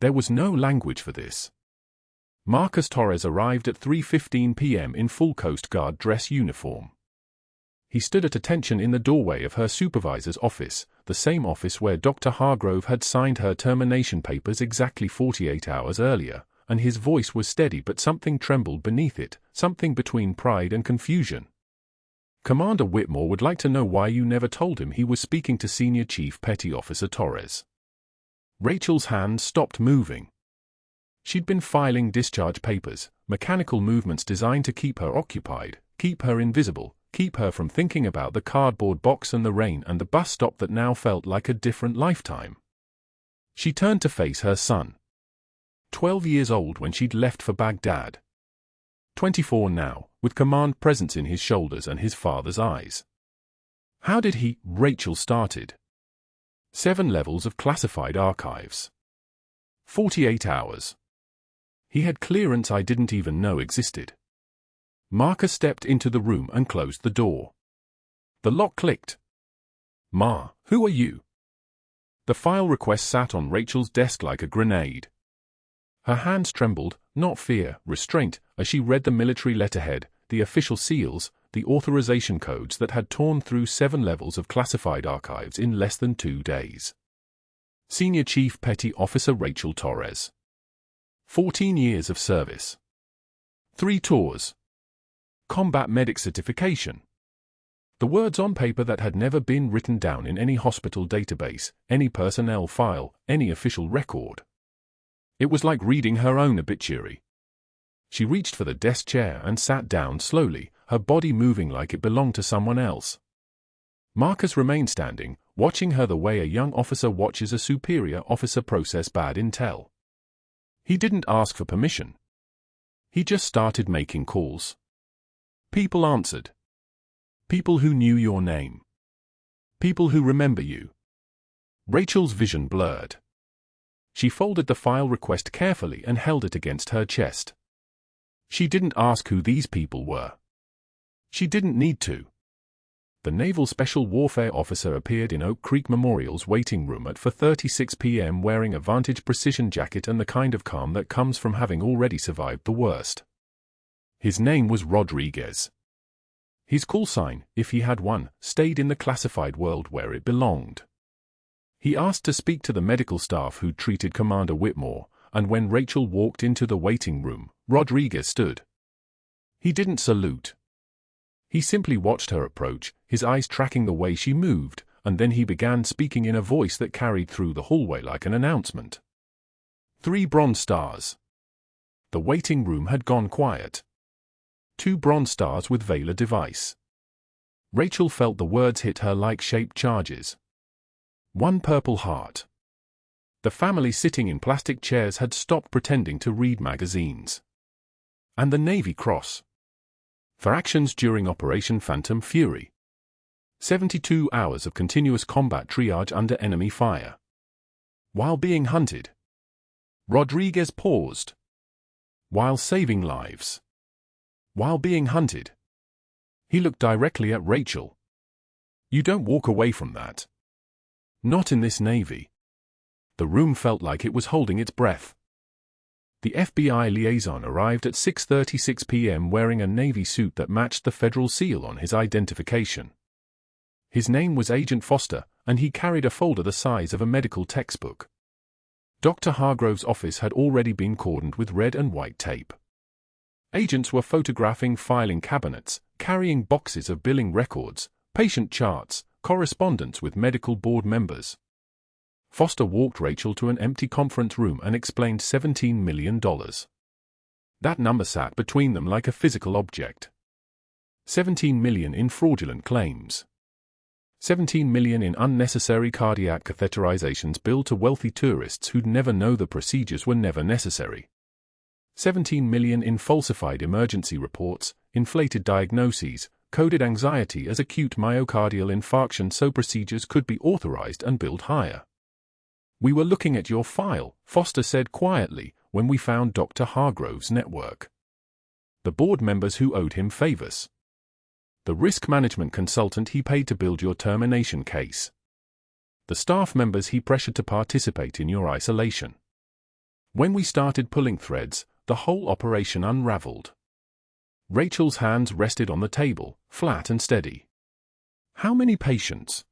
There was no language for this. Marcus Torres arrived at 3:15 p.m. in full Coast Guard dress uniform. He stood at attention in the doorway of her supervisor's office, the same office where Dr. Hargrove had signed her termination papers exactly 48 hours earlier, and his voice was steady but something trembled beneath it, something between pride and confusion. Commander Whitmore would like to know why you never told him he was speaking to Senior Chief Petty Officer Torres. Rachel's hands stopped moving. She'd been filing discharge papers, mechanical movements designed to keep her occupied, keep her invisible, keep her from thinking about the cardboard box and the rain and the bus stop that now felt like a different lifetime. She turned to face her son. 12 years old when she'd left for Baghdad. 24 now, with command presence in his shoulders and his father's eyes. How did he? Rachel started. 7 levels of classified archives. 48 hours. He had clearance I didn't even know existed. Marcus stepped into the room and closed the door. The lock clicked. Ma, who are you? The file request sat on Rachel's desk like a grenade. Her hands trembled, not fear, restraint, as she read the military letterhead, the official seals, the authorization codes that had torn through 7 levels of classified archives in less than 2 days. Senior Chief Petty Officer Rachel Torres. 14 years of service. 3 tours. Combat medic certification. The words on paper that had never been written down in any hospital database, any personnel file, any official record. It was like reading her own obituary. She reached for the desk chair and sat down slowly, her body moving like it belonged to someone else. Marcus remained standing, watching her the way a young officer watches a superior officer process bad intel. He didn't ask for permission. He just started making calls. People answered. People who knew your name. People who remember you. Rachel's vision blurred. She folded the file request carefully and held it against her chest. She didn't ask who these people were. She didn't need to. The Naval Special Warfare officer appeared in Oak Creek Memorial's waiting room at 4:36 p.m. wearing a Vantage precision jacket and the kind of calm that comes from having already survived the worst. His name was Rodriguez. His call sign, if he had one, stayed in the classified world where it belonged. He asked to speak to the medical staff who'd treated Commander Whitmore, and when Rachel walked into the waiting room, Rodriguez stood. He didn't salute. He simply watched her approach, his eyes tracking the way she moved, and then he began speaking in a voice that carried through the hallway like an announcement. 3 bronze stars. The waiting room had gone quiet. 2 bronze stars with Vela device. Rachel felt the words hit her like shaped charges. 1 purple heart. The family sitting in plastic chairs had stopped pretending to read magazines. And the Navy Cross. For actions during Operation Phantom Fury. 72 hours of continuous combat triage under enemy fire. While being hunted. Rodriguez paused. While saving lives. While being hunted. He looked directly at Rachel. You don't walk away from that. Not in this Navy. The room felt like it was holding its breath. The FBI liaison arrived at 6:36 p.m. wearing a Navy suit that matched the federal seal on his identification. His name was Agent Foster, and he carried a folder the size of a medical textbook. Dr. Hargrove's office had already been cordoned with red and white tape. Agents were photographing filing cabinets, carrying boxes of billing records, patient charts, correspondence with medical board members. Foster walked Rachel to an empty conference room and explained $17 million. That number sat between them like a physical object. 17 million in fraudulent claims. 17 million in unnecessary cardiac catheterizations billed to wealthy tourists who'd never know the procedures were never necessary. 17 million in falsified emergency reports, inflated diagnoses, coded anxiety as acute myocardial infarction so procedures could be authorized and billed higher. "We were looking at your file," Foster said quietly, when we found Dr. Hargrove's network. The board members who owed him favors. The risk management consultant he paid to build your termination case. The staff members he pressured to participate in your isolation. When we started pulling threads, the whole operation unraveled. Rachel's hands rested on the table, flat and steady. "How many patients?"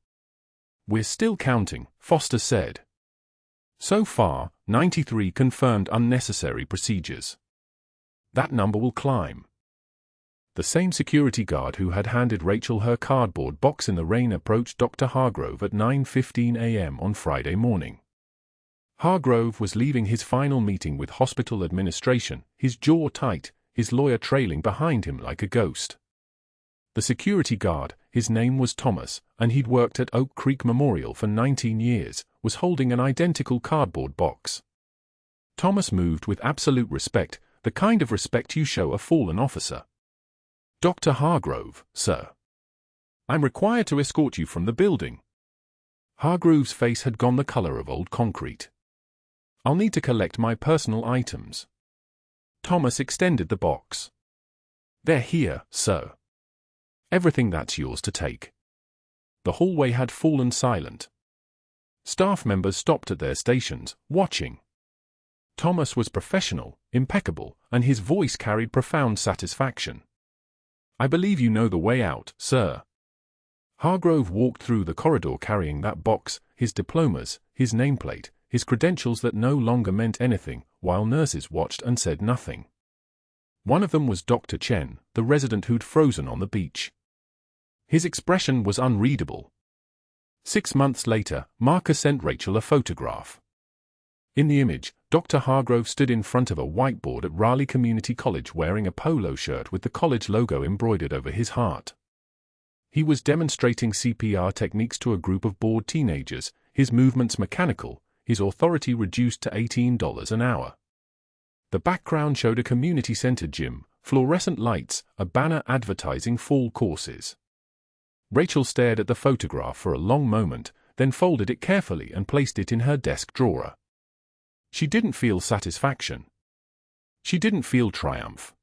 "We're still counting," Foster said. "So far, 93 confirmed unnecessary procedures. That number will climb." The same security guard who had handed Rachel her cardboard box in the rain approached Dr. Hargrove at 9:15 a.m. on Friday morning. Hargrove was leaving his final meeting with hospital administration, his jaw tight, his lawyer trailing behind him like a ghost. The security guard, his name was Thomas, and he'd worked at Oak Creek Memorial for 19 years, was holding an identical cardboard box. Thomas moved with absolute respect, the kind of respect you show a fallen officer. "Dr. Hargrove, sir. I'm required to escort you from the building." Hargrove's face had gone the color of old concrete. "I'll need to collect my personal items." Thomas extended the box. "They're here, sir. Everything that's yours to take." The hallway had fallen silent. Staff members stopped at their stations, watching. Thomas was professional, impeccable, and his voice carried profound satisfaction. "I believe you know the way out, sir." Hargrove walked through the corridor carrying that box, his diplomas, his nameplate, his credentials that no longer meant anything, while nurses watched and said nothing. One of them was Dr. Chen, the resident who'd frozen on the beach. His expression was unreadable. 6 months later, Marcus sent Rachel a photograph. In the image, Dr. Hargrove stood in front of a whiteboard at Raleigh Community College wearing a polo shirt with the college logo embroidered over his heart. He was demonstrating CPR techniques to a group of bored teenagers, his movements mechanical, his authority reduced to $18 an hour. The background showed a community center gym, fluorescent lights, a banner advertising fall courses. Rachel stared at the photograph for a long moment, then folded it carefully and placed it in her desk drawer. She didn't feel satisfaction. She didn't feel triumph.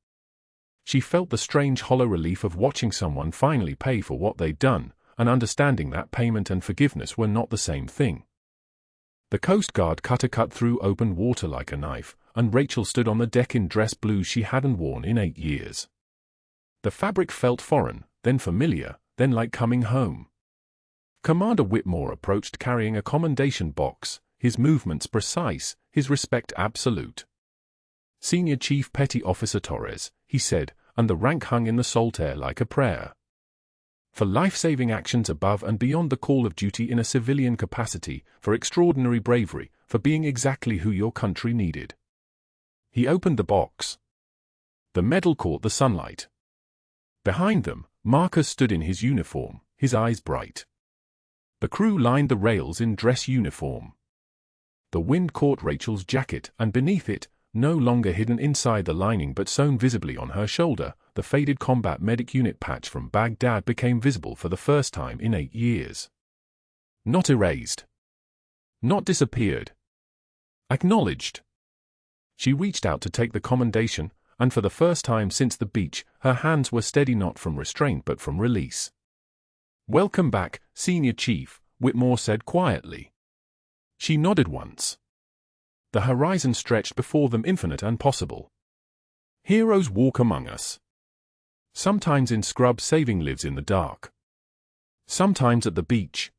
She felt the strange hollow relief of watching someone finally pay for what they'd done, and understanding that payment and forgiveness were not the same thing. The Coast Guard cutter cut through open water like a knife, and Rachel stood on the deck in dress blues she hadn't worn in 8 years. The fabric felt foreign, then familiar, then like coming home. Commander Whitmore approached carrying a commendation box, his movements precise, his respect absolute. "Senior Chief Petty Officer Torres," he said, and the rank hung in the salt air like a prayer. "For life-saving actions above and beyond the call of duty in a civilian capacity, for extraordinary bravery, for being exactly who your country needed." He opened the box. The medal caught the sunlight. Behind them, Marcus stood in his uniform, his eyes bright. The crew lined the rails in dress uniform. The wind caught Rachel's jacket, and beneath it, no longer hidden inside the lining but sewn visibly on her shoulder, the faded combat medic unit patch from Baghdad became visible for the first time in 8 years. Not erased. Not disappeared. Acknowledged. She reached out to take the commendation, and for the first time since the beach, her hands were steady not from restraint but from release. "Welcome back, Senior Chief," Whitmore said quietly. She nodded once. The horizon stretched before them infinite and possible. Heroes walk among us. Sometimes in scrub saving lives in the dark. Sometimes at the beach.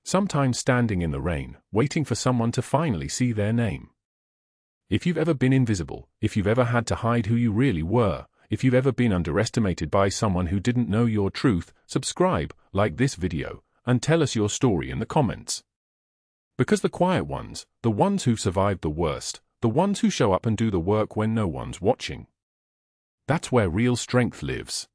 Sometimes standing in the rain, waiting for someone to finally see their name. If you've ever been invisible, if you've ever had to hide who you really were, if you've ever been underestimated by someone who didn't know your truth, subscribe, like this video, and tell us your story in the comments. Because the quiet ones, the ones who've survived the worst, the ones who show up and do the work when no one's watching. That's where real strength lives.